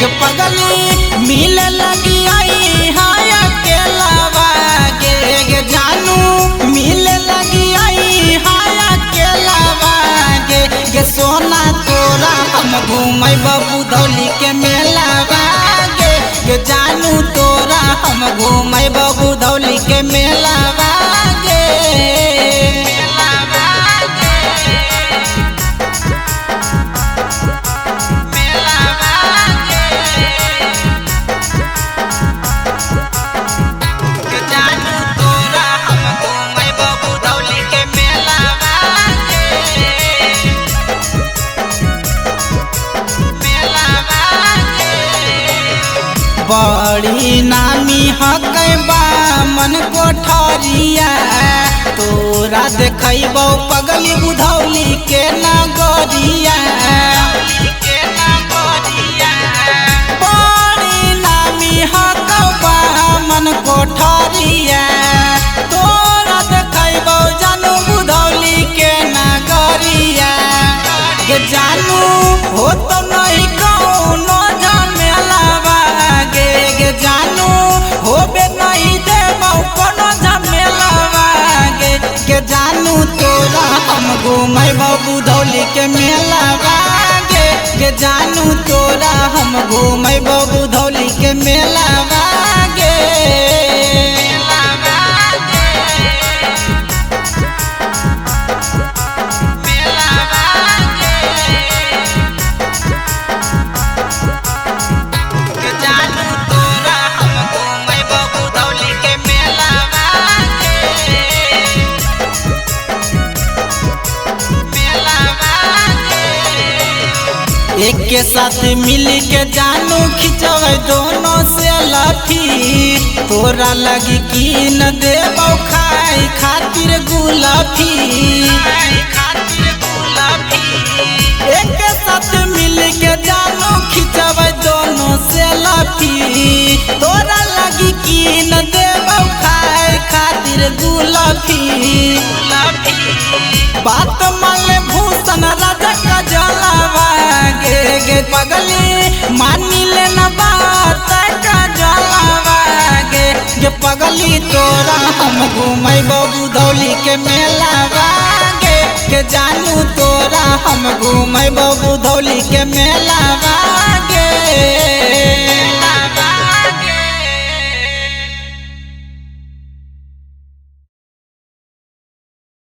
के पगली मिले लगी आई हाय अकेलावा गे जानू मिले लगी आई हाय अकेलावा गे सोना तोरा हम घूमै बुधौली के मेलावा गे जानू तोरा हम घूमै बुधौली के मेलावा गे बड़ी नामी हक मन कोठरिया तोरा देखबो पगली बुधौली के नगरिया बड़ी नामी हक मन कोठरिया तोरा देखबो जानू बुधौली के नगरिया के जानू हो तो नहीं कौनो झमेलावा गे जानू होबे नहीं देबो कोनो झमेलावा गे जानू तोरा हम घूमै बुधौली के मेलावा गे जानू तोरा हम घूमै बुधौली के मेलावा गे एक के साथ मिल के जानू खिंचब दोनों से लफी तोरा लगी की न देबो खाए खातिर गुलाफी एक के साथ मिल के जानू खिंचब दोनों से लफी तोरा लगी की न देबो खाए खातिर गुलाफी बात माले भूषण राजा का जलावा गे पगली मानी लेना बात का जलावा गे पगली तोरा हम घूमै बुधौली के मेलावा गे जानू तोरा हम घूमै बुधौली के मेलावा